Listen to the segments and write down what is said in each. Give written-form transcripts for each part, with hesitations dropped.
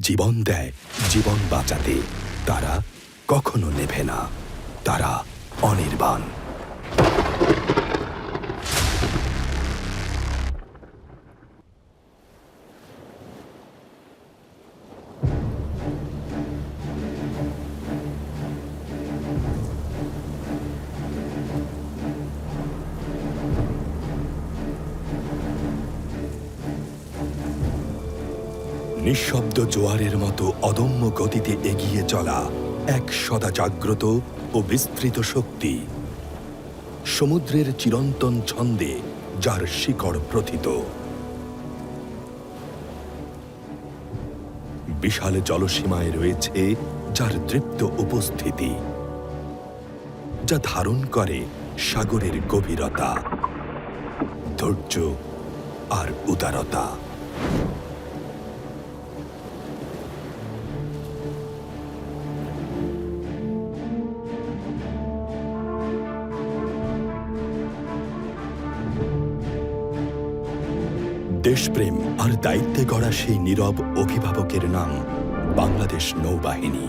জীবন দেয় জীবন বাঁচাতে। তারা কখনো নেভে না, তারা অনির্বাণ। নিঃশব্দ জোয়ারের মতো অদম্য গতিতে এগিয়ে চলা এক সদা জাগ্রত ও বিস্তৃত শক্তি, সমুদ্রের চিরন্তন ছন্দে যার শিকড় প্রথিত। বিশাল জলসীমায় রয়েছে যার দৃপ্ত উপস্থিতি, যা ধারণ করে সাগরের গভীরতা, ধৈর্য আর উদারতা। দেশপ্রেম আর দায়িত্বে গড়া সেই নীরব অভিভাবকের নাম বাংলাদেশ নৌবাহিনী।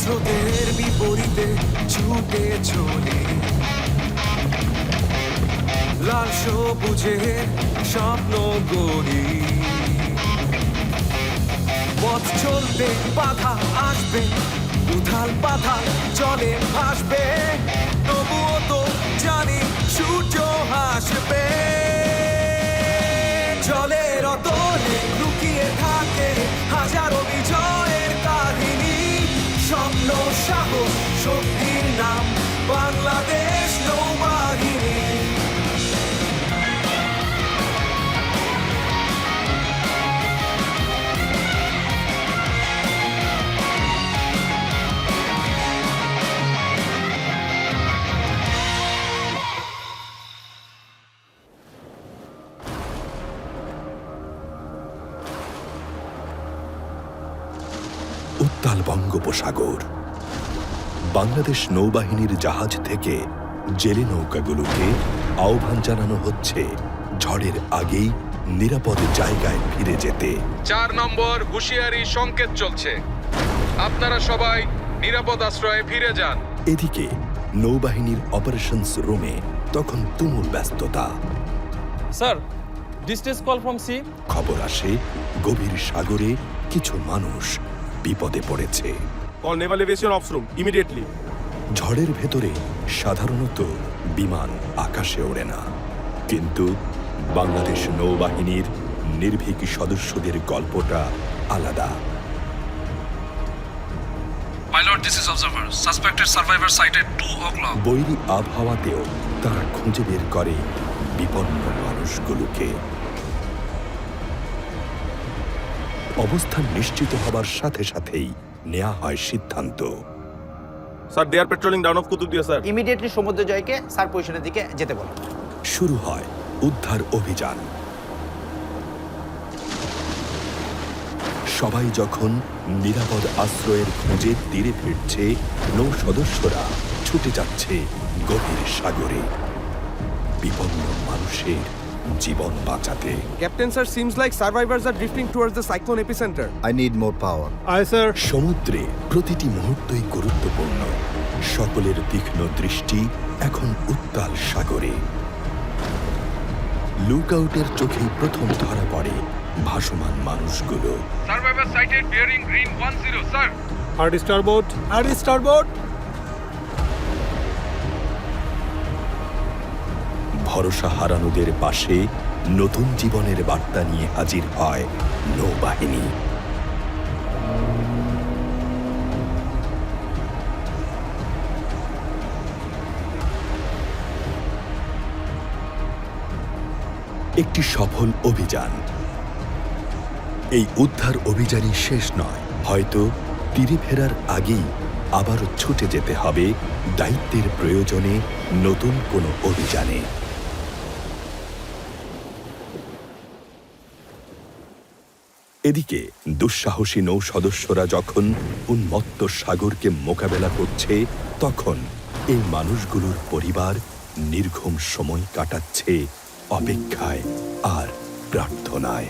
স্রোতের বিপরীতে ছুটে চলে, লাল সবুজের স্বপ্ন গড়ি। পথ চলতে বাধা আসবে, উথাল পাথাল জলে ভাসবে, তবুও তো জানি সূর্য হাসবে। জলের অতলে লুকিয়ে থাকে হাজারো বিজয়ের কাহিনী, স্বপ্ন সাহস শক্তির নাম বাংলাদেশ নৌবাহিনী। উত্তাল বঙ্গোপসাগর। বাংলাদেশ নৌবাহিনীর জাহাজ থেকে জেলে নৌকাগুলোকে আহ্বান জানানো হচ্ছে ঝড়ের আগেই নিরাপদ জায়গায় ফিরে যেতে। 4 নম্বর হুঁশিয়ারি সংকেত চলছে, আপনারা সবাই নিরাপদ আশ্রয়ে ফিরে যান। এদিকে নৌবাহিনীর অপারেশনস রুমে তখন তুমুল ব্যস্ততা। Sir, distress call from sea. খবর আসে গভীর সাগরে কিছু মানুষ বিপদে পড়েছে। Call naval aviation ops room immediately. ঝড়ের ভেতরে সাধারণত বিমান আকাশে ওড়ে না, কিন্তু বাংলাদেশ নৌবাহিনীর নির্ভীক সদস্যদের গল্পটা আলাদা। Pilot, this is observer. Suspected survivor sighted 2 o'clock. বৈরী আবহাওয়াতেও তারা খুঁজে বের করে বিপন্ন মানুষগুলোকে। অবস্থান নিশ্চিত হবার সাথে সাথেই নেওয়া হয় সিদ্ধান্ত। Sir, they are patrolling down of Kutubdia, sir. Immediately সমুদ্র জয়কে স্যার পজিশনের দিকে যেতে বলো। শুরু হয় উদ্ধার অভিযান। সবাই যখন নিরাপদ আশ্রয়ের খোঁজে তীরে ফিরছে, নৌ সদস্যরা ছুটে যাচ্ছে গভীর সাগরে বিপন্ন মানুষের জীবন বাঁচাতে। Captain sir, seems like survivors are drifting towards the cyclone epicenter. I need more power. Aye sir. সমুদ্রে প্রতিটি মুহূর্তই গুরুত্বপূর্ণ। সকলের তীক্ষ্ণ দৃষ্টি এখন উত্তাল সাগরে। লুকআউটের চোখেই প্রথম ধরা পড়ে ভাসমান মানুষগুলো। Survivor sighted bearing green 10 sir. Hard starboard. Hard starboard. ভরসা হারানোদের পাশে নতুন জীবনের বার্তা নিয়ে হাজির হয় নৌবাহিনী। একটি সফল অভিযান। এই উদ্ধার অভিযানই শেষ নয়, হয়তো তীরে ফেরার আগেই আবারও ছুটে যেতে হবে দায়িত্বের প্রয়োজনে নতুন কোনো অভিযানে। এদিকে দুঃসাহসী নৌ সদস্যরা যখন উন্মত্ত সাগরকে মোকাবেলা করছে, তখন এই মানুষগুলোর পরিবার নির্ঘুম সময় কাটাচ্ছে অপেক্ষায় আর প্রার্থনায়।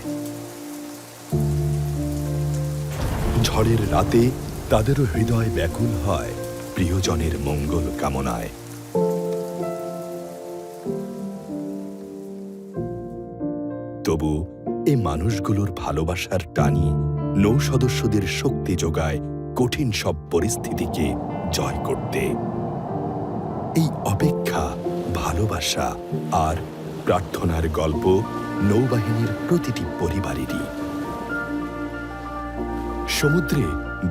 ঝড়ের রাতে তাদেরও হৃদয় ব্যাকুল হয় প্রিয়জনের মঙ্গল কামনায়। তবু এই মানুষগুলোর ভালোবাসার টানি নৌ সদস্যদের শক্তি যোগায় কঠিন সব পরিস্থিতিকে জয় করতে। এই অপেক্ষা, ভালোবাসা আর প্রার্থনার গল্প নৌবাহিনীর প্রতিটি পরিবারেরই। সমুদ্রে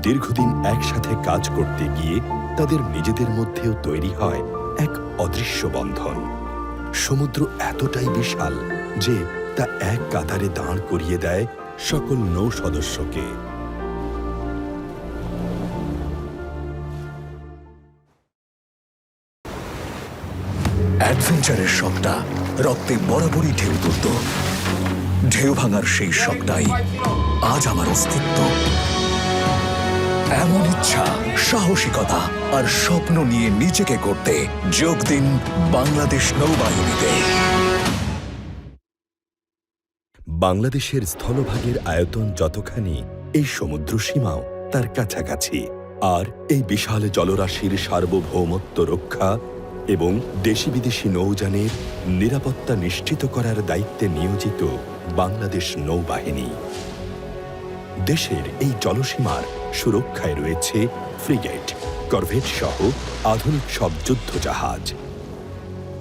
দীর্ঘদিন একসাথে কাজ করতে গিয়ে তাদের নিজেদের মধ্যেও তৈরি হয় এক অদৃশ্য বন্ধন। সমুদ্র এতটাই বিশাল যে তা এক কাতারে দাঁড় করিয়ে দেয় সকল নৌ সদস্যকে। অ্যাডভেঞ্চারের শখটা রক্তে বরাবরই ঢেউ তুলত। ঢেউ ভাঙার সেই শখটাই আজ আমার অস্তিত্ব। এমন ইচ্ছা, সাহসিকতা আর স্বপ্ন নিয়ে নিজেকে করতে যোগ দিন বাংলাদেশ নৌবাহিনীতে। বাংলাদেশের স্থলভাগের আয়তন যতখানি, এই সমুদ্র সীমাও তার কাছাকাছি। আর এই বিশাল জলরাশির সার্বভৌমত্ব রক্ষা এবং দেশি বিদেশি নৌযানের নিরাপত্তা নিশ্চিত করার দায়িত্বে নিয়োজিত বাংলাদেশ নৌবাহিনী। দেশের এই জলসীমার সুরক্ষায় রয়েছে ফ্রিগেট, করভেট সহ আধুনিক সব যুদ্ধজাহাজ।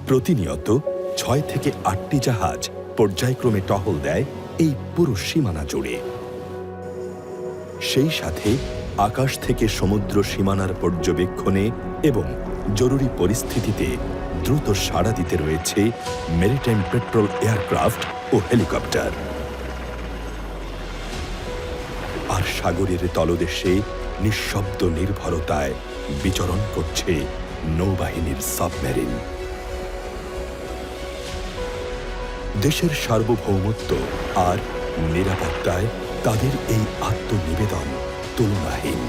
প্রতিনিয়ত 6 থেকে 8টি জাহাজ পর্যায়ক্রমে টহল দেয় এই পুরো সীমানা জুড়ে। সেই সাথে আকাশ থেকে সমুদ্র সীমানার পর্যবেক্ষণে এবং জরুরি পরিস্থিতিতে দ্রুত সাড়া দিতে রয়েছে মেরিটাইম পেট্রোল এয়ারক্রাফট ও হেলিকপ্টার। আর সাগরের তলদেশে নিঃশব্দ নির্ভরতায় বিচরণ করছে নৌবাহিনীর সাবমেরিন। দেশের সার্বভৌমত্ব আর নিরাপত্তায় তাদের এই আত্মনিবেদন তুলনাহীন।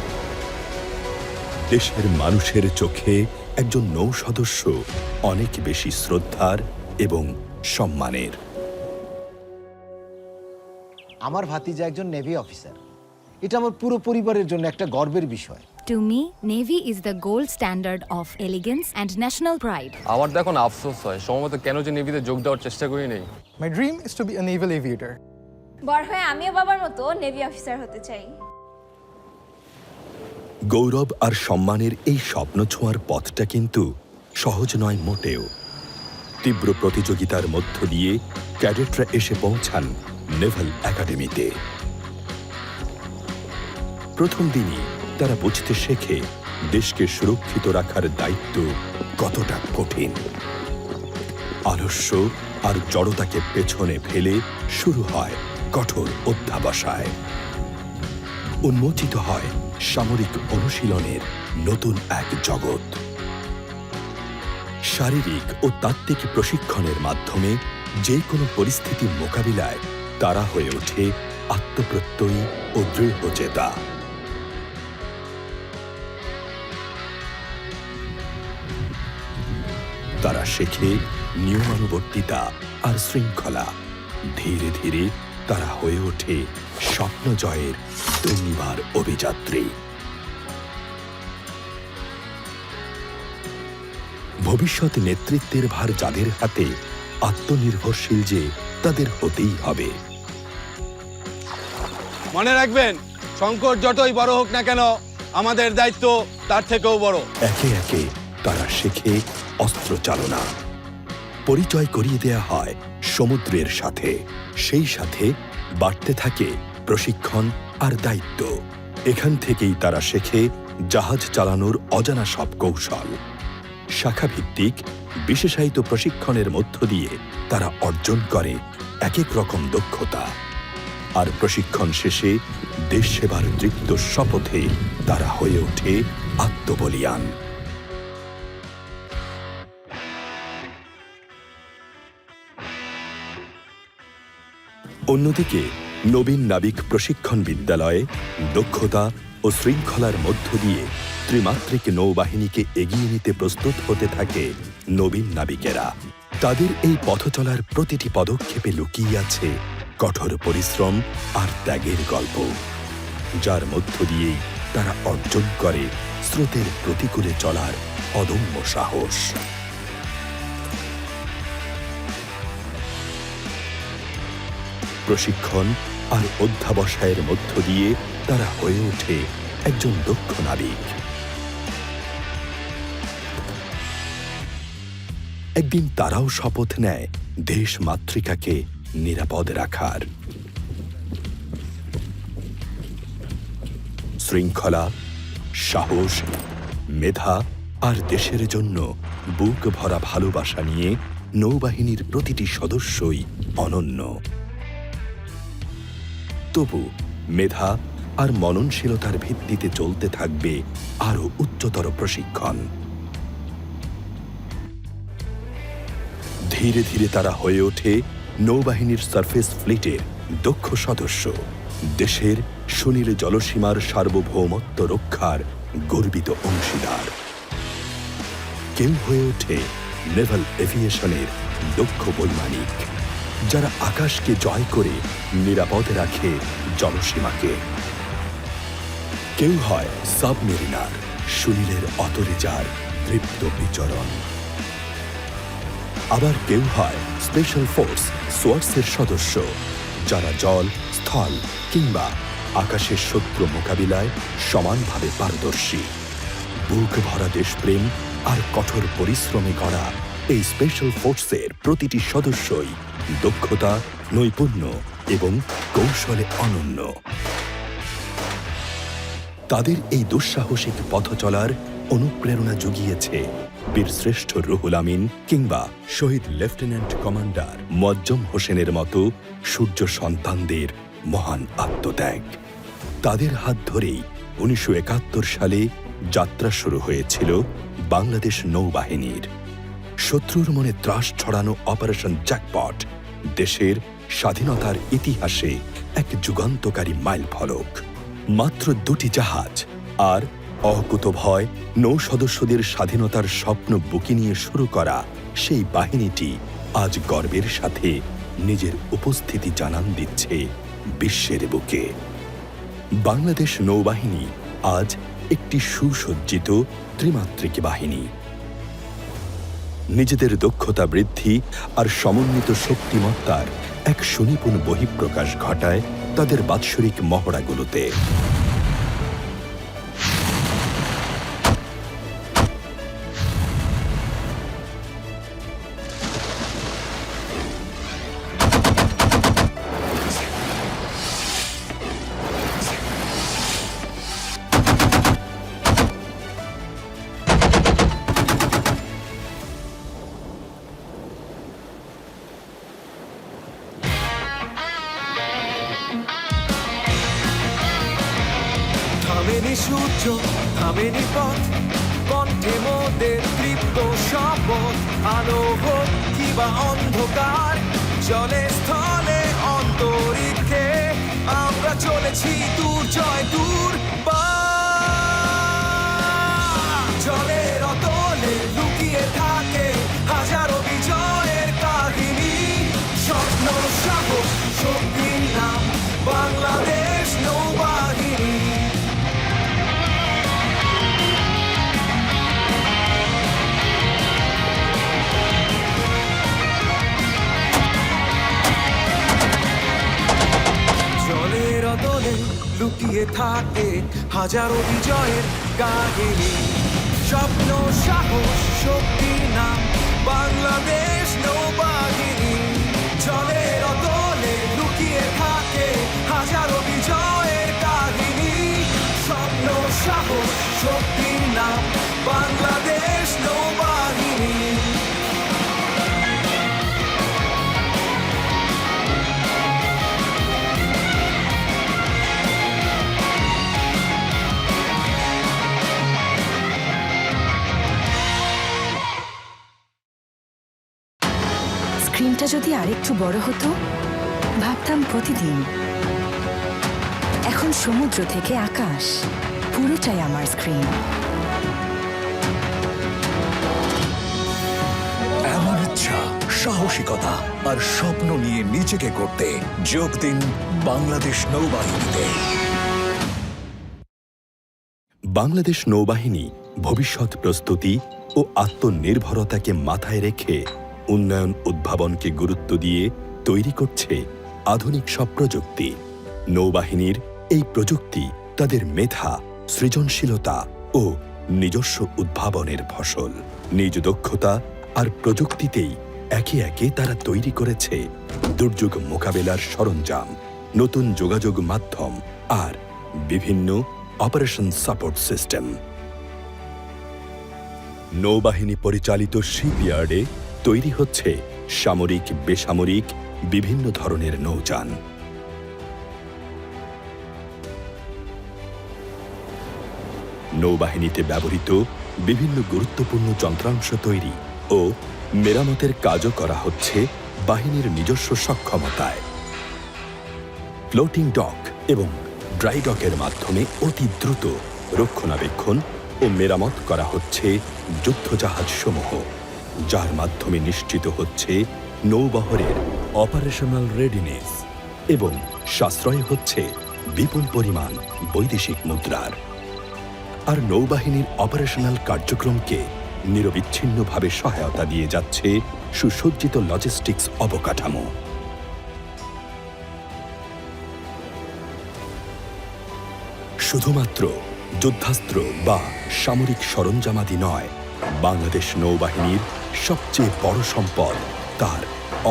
দেশের মানুষের চোখে একজন নৌ সদস্য অনেক বেশি শ্রদ্ধার এবং সম্মানের। আমার ভাতিজা একজন নেভি অফিসার। এটা আমার পুরো পরিবারের জন্য একটা গর্বের বিষয়। To me, Navy is the gold standard of elegance and national pride. আমার তো এখন আফসোস হয় সম্ভবত কেন যে নেভিতে যোগ দেওয়ার চেষ্টা করি নেই। My dream is to be a naval aviator. বড় হয়ে আমিও বাবার মতো নেভি অফিসার হতে চাই। গৌরব আর সম্মানের এই স্বপ্ন ছোঁয়ার পথটা কিন্তু সহজ নয় মোটেও। তীব্র প্রতিযোগিতার মধ্য দিয়ে ক্যাডেটরা এসে পৌঁছান নেভাল একাডেমিতে। প্রথম দিনই তারা বুঝতে শেখে দেশকে সুরক্ষিত রাখার দায়িত্ব কতটা কঠিন। আলস্য আর জড়তাকে পেছনে ফেলে শুরু হয় কঠোর অধ্যাবসায়। উন্মোচিত হয় সামরিক অনুশীলনের নতুন এক জগৎ। শারীরিক ও তাত্ত্বিক প্রশিক্ষণের মাধ্যমে যে কোনো পরিস্থিতি মোকাবিলায় তারা হয়ে ওঠে আত্মপ্রত্যয়ী ও দৃঢ়চেতা। তারা শেখে নিয়মানুবর্তিতা আর শৃঙ্খলা। ধীরে ধীরে তারা হয়ে ওঠে স্বপ্ন জয়ের দুর্নিবার অভিযাত্রী। ভবিষ্যৎ নেতৃত্বের ভার যাদের হাতে, আত্মনির্ভরশীল যে তাদের হতেই হবে। মনে রাখবেন, সংকট যতই বড় হোক না কেন, আমাদের দায়িত্ব তার থেকেও বড়। একে একে তারা শেখে অস্ত্র চালনা। পরিচয় করিয়ে দেয়া হয় সমুদ্রের সাথে। সেই সাথে বাড়তে থাকে প্রশিক্ষণ আর দায়িত্ব। এখান থেকেই তারা শেখে জাহাজ চালানোর অজানা সব কৌশল। শাখাভিত্তিক বিশেষায়িত প্রশিক্ষণের মধ্য দিয়ে তারা অর্জন করে এক এক রকম দক্ষতা। আর প্রশিক্ষণ শেষে দেশ সেবার দৃপ্ত শপথে তারা হয়ে ওঠে আত্মবলিয়ান। অন্যদিকে নবীন নাবিক প্রশিক্ষণ বিদ্যালয়ে দক্ষতা ও শৃঙ্খলার মধ্য দিয়ে ত্রিমাত্রিক নৌবাহিনীকে এগিয়ে নিতে প্রস্তুত হতে থাকে নবীন নাবিকেরা। তাদের এই পথ চলার প্রতিটি পদক্ষেপে লুকিয়ে আছে কঠোর পরিশ্রম আর ত্যাগের গল্প, যার মধ্য দিয়েই তারা অর্জন করে স্রোতের প্রতিকূলে চলার অদম্য সাহস। প্রশিক্ষণ আর অধ্যাবসায়ের মধ্য দিয়ে তারা হয়ে ওঠে একজন দক্ষ নাবিক। একদিন তারাও শপথ নেয় দেশ মাতৃকাকে নিরাপদ রাখার। শৃঙ্খলা, সাহস, মেধা আর দেশের জন্য বুক ভরা ভালোবাসা নিয়ে নৌবাহিনীর প্রতিটি সদস্যই অনন্য। তবু মেধা আর মননশীলতার ভিত্তিতে চলতে থাকবে আরও উচ্চতর প্রশিক্ষণ। ধীরে ধীরে তারা হয়ে ওঠে নৌবাহিনীর সারফেস ফ্লিটের দক্ষ সদস্য, দেশের সুনীল জলসীমার সার্বভৌমত্ব রক্ষার গর্বিত অংশীদার। কেউ হয়ে ওঠে নেভাল এভিয়েশনের দক্ষ বৈমানিক, যারা আকাশকে জয় করে নিরাপদে রাখে জলসীমাকে। কেউ হয় সাবমেরিনার, সুনীলের অতরে যার তৃপ্ত বিচরণ। আবার কেউ হয় স্পেশাল ফোর্স সোয়ার্সের সদস্য, যারা জল, স্থল কিংবা আকাশের শত্রু মোকাবিলায় সমানভাবে পারদর্শী। বুক ভরা দেশপ্রেম আর কঠোর পরিশ্রমে গড়া এই স্পেশাল ফোর্সের প্রতিটি সদস্যই দক্ষতা, নৈপুণ্য এবং কৌশলে অনন্য। তাদের এই দুঃসাহসিক পথ চলার অনুপ্রেরণা জুগিয়েছে বীরশ্রেষ্ঠ রুহুল আমিন কিংবা শহীদ লেফটেন্যান্ট কমান্ডার মোয়াজ্জম হোসেনের মতো সূর্য সন্তানদের মহান আত্মত্যাগ। তাদের হাত ধরেই 1971 সালে যাত্রা শুরু হয়েছিল বাংলাদেশ নৌবাহিনীর। শত্রুর মনে ত্রাস ছড়ানো অপারেশন জ্যাকপট দেশের স্বাধীনতার ইতিহাসে এক যুগান্তকারী মাইলফলক। মাত্র 2টি জাহাজ আর অকুতভয় নৌ সদস্যদের স্বাধীনতার স্বপ্ন বুকে নিয়ে শুরু করা সেই বাহিনীটি আজ গর্বের সাথে নিজের উপস্থিতি জানান দিচ্ছে বিশ্বের বুকে। বাংলাদেশ নৌবাহিনী আজ একটি সুসজ্জিত ত্রিমাত্রিক বাহিনী। নিজেদের দক্ষতা বৃদ্ধি আর সমন্বিত শক্তিমত্তার এক সুনিপুণ বহিঃপ্রকাশ ঘটায় তাদের বাৎসরিক মহড়াগুলোতে। থামেনি সূর্য, থামেনি পথ, কণ্ঠে মোদের তৃপ্ত শপথ। আলো হোক কিবা অন্ধকার, জলে স্থলে অন্তরিক্ষে আমরা চলেছি দূর জয় দূর। জলের অতলে লুকিয়ে থাকে হাজারো বিজয়ের কাহিনী। স্বপ্ন, সাহস, শক্তির নাম বাংলাদেশ নৌবাহিনী। জলের অতলে লুকিয়ে থাকে হাজারো বিজয়ের কাহিনী। স্বপ্ন, সাহস, শক্তির নাম বাংলাদেশ নৌবাহিনী। জলের অতলে লুকিয়ে থাকে হাজারো বিজয়ের কাহিনী। স্বপ্ন, সাহস, শক্তির নাম বাংলাদেশ নৌবাহিনী। স্ক্রিনটা যদি আরেকটু বড় হতো, ভাবতাম প্রতিদিন। এখন সমুদ্র থেকে আকাশ পুরোটাই আমার স্ক্রিন। এমন ইচ্ছা, সাহসিকতা আর স্বপ্ন নিয়ে নিজেকে করতে যোগ দিন বাংলাদেশ নৌবাহিনীতে। বাংলাদেশ নৌবাহিনী ভবিষ্যৎ প্রস্তুতি ও আত্মনির্ভরতাকে মাথায় রেখে উন্নয়ন উদ্ভাবনকে গুরুত্ব দিয়ে তৈরি করছে আধুনিক সব প্রযুক্তি। নৌবাহিনীর এই প্রযুক্তি তাদের মেধা, সৃজনশীলতা ও নিজস্ব উদ্ভাবনের ফসল। নিজ দক্ষতা আর প্রযুক্তিতেই একে একে তারা তৈরি করেছে দুর্যোগ মোকাবেলার সরঞ্জাম, নতুন যোগাযোগ মাধ্যম আর বিভিন্ন অপারেশন সাপোর্ট সিস্টেম। নৌবাহিনী পরিচালিত শিপইয়ার্ডে তৈরি হচ্ছে সামরিক, বেসামরিক বিভিন্ন ধরনের নৌযান। নৌবাহিনীতে ব্যবহৃত বিভিন্ন গুরুত্বপূর্ণ যন্ত্রাংশ তৈরি ও মেরামতের কাজও করা হচ্ছে বাহিনীর নিজস্ব সক্ষমতায়। ফ্লোটিং ডক এবং ড্রাই ডকের মাধ্যমে অতি দ্রুত রক্ষণাবেক্ষণ ও মেরামত করা হচ্ছে যুদ্ধজাহাজসমূহ, যার মাধ্যমে নিশ্চিত হচ্ছে নৌবহরের অপারেশনাল রেডিনেস এবং সাশ্রয় হচ্ছে বিপুল পরিমাণ বৈদেশিক মুদ্রার। আর নৌবাহিনীর অপারেশনাল কার্যক্রমকে নিরবিচ্ছিন্নভাবে সহায়তা দিয়ে যাচ্ছে সুসজ্জিত লজিস্টিক্স অবকাঠামো। শুধুমাত্র যুদ্ধাস্ত্র বা সামরিক সরঞ্জামাদি নয়, বাংলাদেশ নৌবাহিনীর সবচেয়ে বড় সম্পদ তার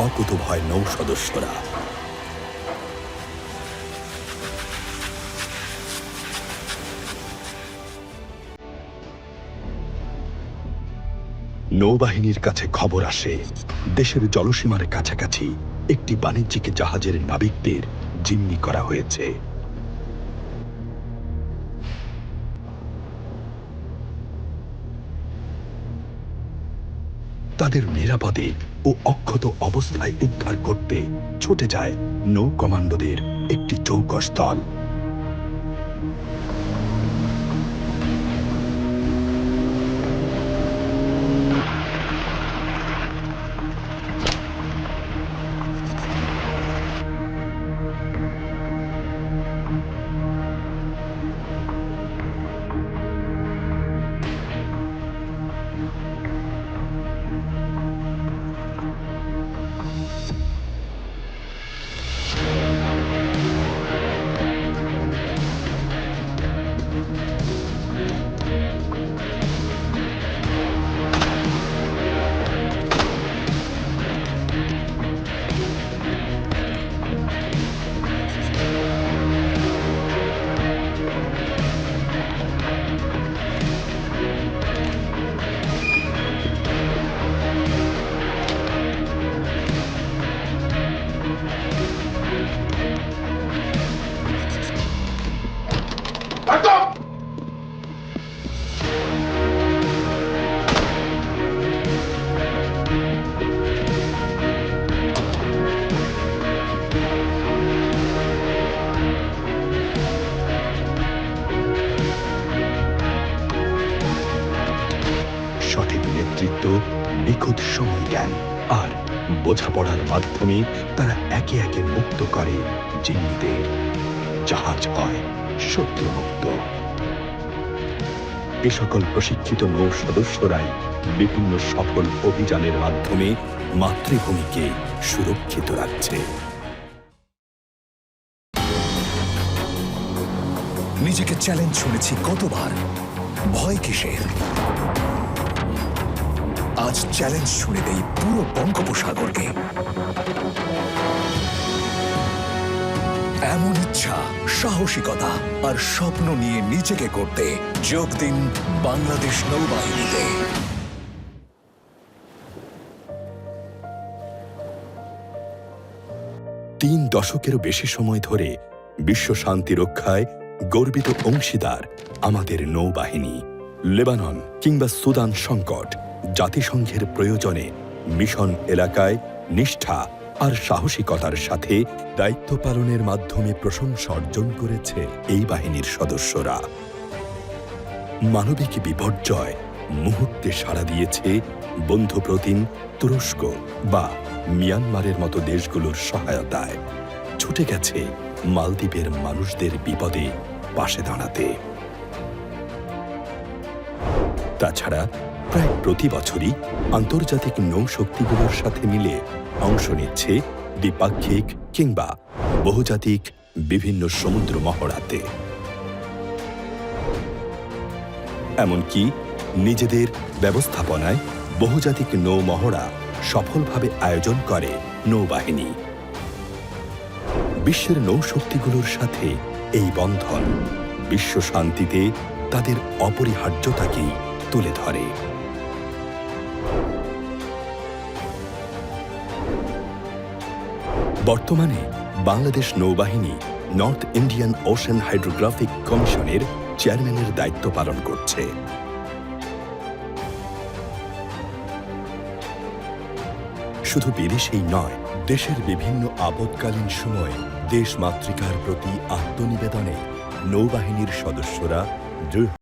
অকুতোভয় নৌ সদস্যরা। নৌবাহিনীর কাছে খবর আসে দেশের জলসীমার কাছাকাছি একটি বাণিজ্যিক জাহাজের নাবিকদের জিম্মি করা হয়েছে। তাদের নিরাপদে ও অক্ষত অবস্থায় উদ্ধার করতে ছুটে যায় নৌ কমান্ডোদের একটি চৌকস দল। সঠিক নেতৃত্ব, নিখুঁত সময় জ্ঞান আর বোঝাপড়ার মাধ্যমে তারা একে একে মুক্ত করে জিম্মিদের। জাহাজ হয় শত্রুমুক্ত। এ সকল প্রশিক্ষিত নৌ সদস্যরাই বিভিন্ন সফল অভিযানের মাধ্যমে মাতৃভূমিকে সুরক্ষিত রাখছে। নিজেকে চ্যালেঞ্জ শুনেছি কতবার, ভয় কিসের? আজ চ্যালেঞ্জ শুনে দেই পুরো বঙ্গোপসাগরকে। এমন ইচ্ছা, সাহসিকতা আর স্বপ্ন নিয়ে নিজেকে করতে যোগ দিন বাংলাদেশ নৌবাহিনীতে। 3 দশকেরও বেশি সময় ধরে বিশ্ব শান্তি রক্ষায় গর্বিত অংশীদার আমাদের নৌবাহিনী। লেবানন কিংবা সুদান সংকট, জাতিসংঘের প্রয়োজনে মিশন এলাকায় নিষ্ঠা আর সাহসিকতার সাথে দায়িত্ব পালনের মাধ্যমে প্রশংসা অর্জন করেছে এই বাহিনীর সদস্যরা। মানবিক বিপর্যয় মুহূর্তে সাড়া দিয়েছে বন্ধুপ্রতিম তুরস্ক বা মিয়ানমারের মতো দেশগুলোর সহায়তায়, ছুটে গেছে মালদ্বীপের মানুষদের বিপদে পাশে দাঁড়াতে। তাছাড়া প্রায় প্রতি বছরই আন্তর্জাতিক নৌশক্তিগুলোর সাথে মিলে অংশ নিচ্ছে দ্বিপাক্ষিক কিংবা বহুজাতিক বিভিন্ন সমুদ্র মহড়াতে। এমনকি নিজেদের ব্যবস্থাপনায় বহুজাতিক নৌ মহড়া সফলভাবে আয়োজন করে নৌবাহিনী। বিশ্বের নৌশক্তিগুলোর সাথে এই বন্ধন বিশ্ব শান্তিতে তাদের অপরিহার্যতাকেই তুলে ধরে। বর্তমানে বাংলাদেশ নৌবাহিনী নর্থ ইন্ডিয়ান ওশেন হাইড্রোগ্রাফিক কমিশনের চেয়ারম্যানের দায়িত্ব পালন করছে। শুধু বিদেশেই নয়, দেশের বিভিন্ন আপৎকালীন সময়ে দেশ মাতৃকার প্রতি আত্মনিবেদনে নৌবাহিনীর সদস্যরা দৃঢ়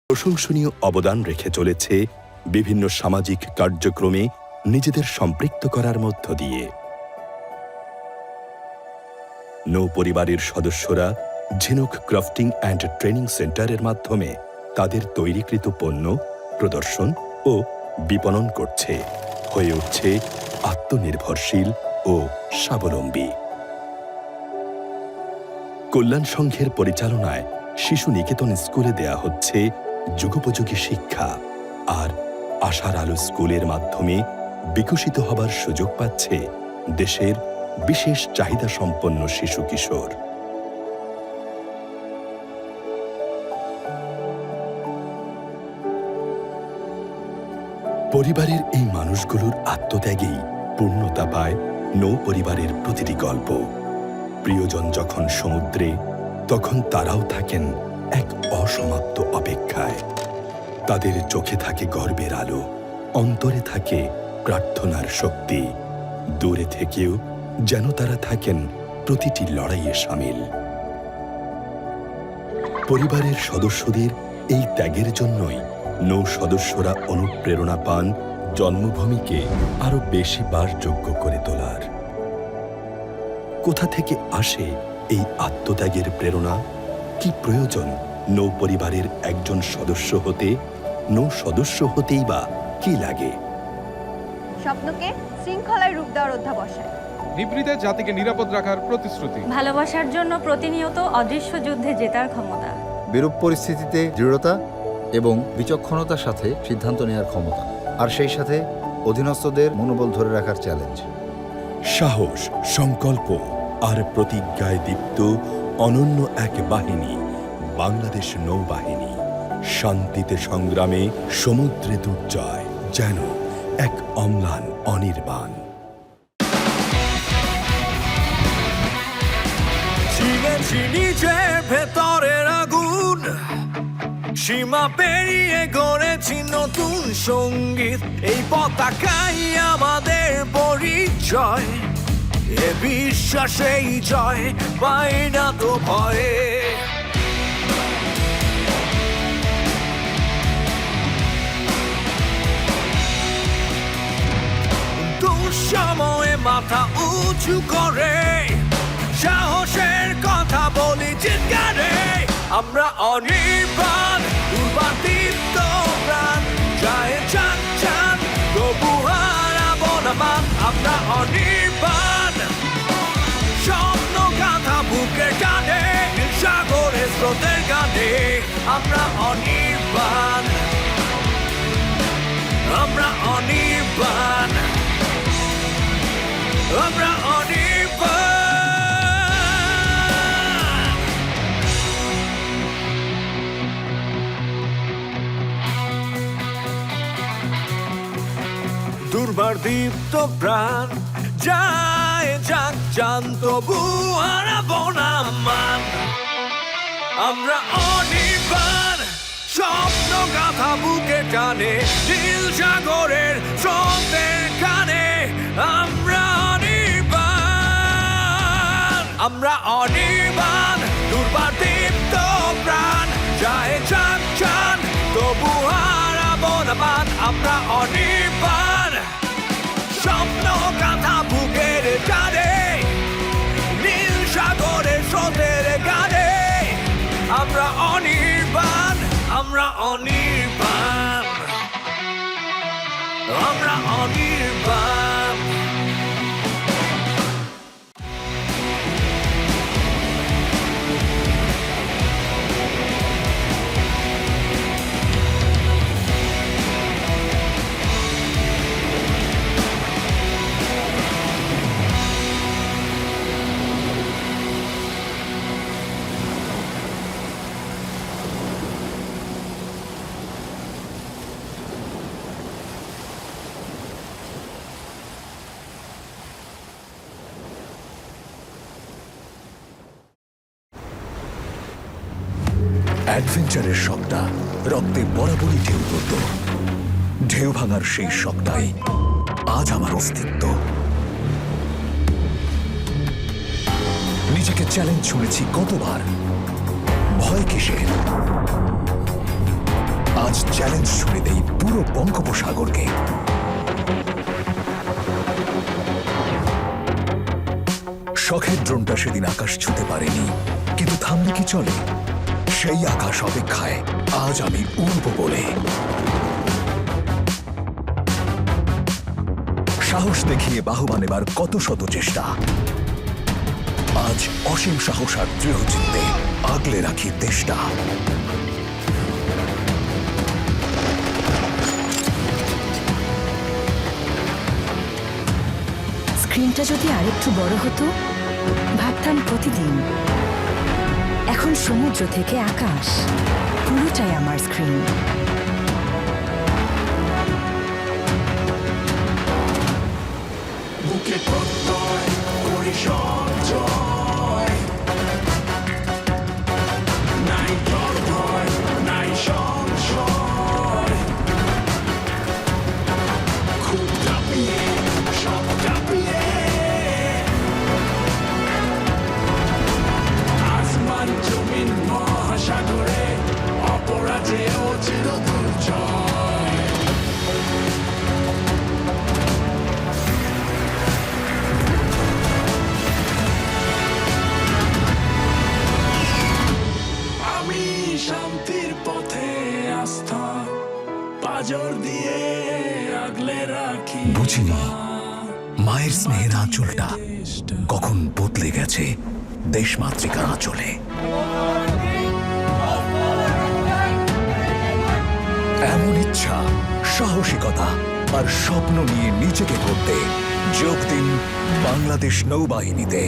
প্রশংসনীয় অবদান রেখে চলেছে বিভিন্ন সামাজিক কার্যক্রমে নিজেদের সম্পৃক্ত করার মধ্য দিয়ে। নৌ পরিবারের সদস্যরা ঝিনুক ক্রাফটিং অ্যান্ড ট্রেনিং সেন্টারের মাধ্যমে তাদের তৈরিকৃত পণ্য প্রদর্শন ও বিপণন করছে, হয়ে উঠছে আত্মনির্ভরশীল ও স্বাবলম্বী। কল্যাণ সংঘের পরিচালনায় শিশু নিকেতন স্কুলে দেয়া হচ্ছে যুগোপযোগী শিক্ষা, আর আশার আলো স্কুলের মাধ্যমে বিকশিত হবার সুযোগ পাচ্ছে দেশের বিশেষ চাহিদা সম্পন্ন শিশু কিশোর। পরিবারের এই মানুষগুলোর আত্মত্যাগেই পূর্ণতা পায় নৌ পরিবারের প্রতিটি গল্প। প্রিয়জন যখন সমুদ্রে, তখন তারাও থাকেন এক অসমাপ্ত অপেক্ষায়। তাদের চোখে থাকে গর্বের আলো, অন্তরে থাকে প্রার্থনার শক্তি। দূরে থেকেও যেন তারা থাকেন প্রতিটি লড়াইয়ে সামিল। পরিবারের সদস্যদের এই ত্যাগের জন্যই নৌ সদস্যরা অনুপ্রেরণা পান জন্মভূমিকে আরো বেশি বাসযোগ্য করে তোলার। কোথা থেকে আসে এই আত্মত্যাগের প্রেরণা? কি প্রয়োজন নৌ পরিবারের একজন সদস্য হতে? নৌ সদস্য হতেই বা কি লাগে? স্বপ্নকে শৃঙ্খলায় রূপ দেওয়ার অধ্যাবসায়, নিভৃতে জাতিকে নিরাপদ রাখার প্রতিশ্রুতি, ভালোবাসার জন্য প্রতিনিয়ত অদৃশ্য যুদ্ধে জেতার ক্ষমতা, বিরূপ পরিস্থিতিতে দৃঢ়তা এবং বিচক্ষণতার সাথে সিদ্ধান্ত নেওয়ার ক্ষমতা, আর সেই সাথে অধীনস্থদের মনোবল ধরে রাখার চ্যালেঞ্জ। সাহস, সংকল্প আর প্রতিজ্ঞায় দীপ্ত অনন্য এক বাহিনী, বাংলাদেশ নৌবাহিনী। শান্তিতে সংগ্রামে, সমুদ্রে দুর্জয়, যেন এক অম্লান অনির্বাণ। চিনেছি নিজের ভেতরের আগুন, সীমা পেরিয়ে গড়েছি নতুন সঙ্গীত। এই পতাকাই আমাদের পরিচয়, এ বিশ্বাসেই জয়, পাই না তো ভয়ে। দুঃসময়ে মাথা উঁচু করে সাহসের কথা বলি চিৎকারে। আমরা অনির্বাণ, দুর্বাতিত প্রাণ, যায় চান চান তবু হারাবো না মান। আমরা অনির্বাণ, স্বপ্ন গাথা বুকে টানে, সাগরের স্রোতের গানে। আমরা অনির্বাণ, আমরা অনির্বাণ, আমরা অনির্বাণ। দুর্বার দীপ্ত প্রাণ, যায় যাক জান তবু হারাবো না মান। আমরা অনির্বাণ, স্বপ্ন গাথা বুকে টানে, নীল সাগরের স্রোতের কানে। আমরা অনির্বাণ, আমরা অনির্বাণ, দুর্বার দীপ্ত প্রাণ, যায় যাক জান তবু হারাবো না মান। আমরা অনির্বাণ, স্বপ্ন গাথা বুকের টানে, নীল সাগরের স্রোতের গানে। আমরা অনির্বাণ, আমরা অনির্বাণ, আমরা অনির্বাণ। অ্যাডভেঞ্চারের শখটা রক্তে বরাবরই ঢেউ তুলত। ঢেউ ভাঙার সেই শখটাই আজ আমার অস্তিত্ব। নিজেকে চ্যালেঞ্জ ছুঁড়েছি কতবার, ভয় কিসের? আজ চ্যালেঞ্জ ছুঁড়ে দেই পুরো বঙ্গোপসাগরকে। শখের ড্রোনটা সেদিন আকাশ ছুঁতে পারেনি, কিন্তু থামলে কি চলে? সেই আকাশ অপেক্ষায় আজ আমি উড়ব বলে। সাহস দেখিয়ে বাহবা নেবার কত শত চেষ্টা, আজ অসীম সাহস আর দৃঢ় চিত্তে আগলে রাখি দেশটা। স্ক্রিনটা যদি আরেকটু বড় হতো, ভাবতাম প্রতিদিন। এখন সমুদ্র থেকে আকাশ, পুরোটাই আমার স্ক্রিন। বুকে প্রত্যয় করি সঞ্চয়, নাই ডর ভয়, নাই সংশয়। খুব কাঁপিয়ে, সব কাঁপিয়ে, আসমান জমিন মহাসাগর বুঝিনি মায়ের স্নেহের আঁচলটা কখন বদলে গেছে দেশমাতৃকার আঁচলে। এমন ইচ্ছা, সাহসিকতা আর স্বপ্ন নিয়ে নিজেকে গড়তে যোগ দিন বাংলাদেশ নৌবাহিনীতে।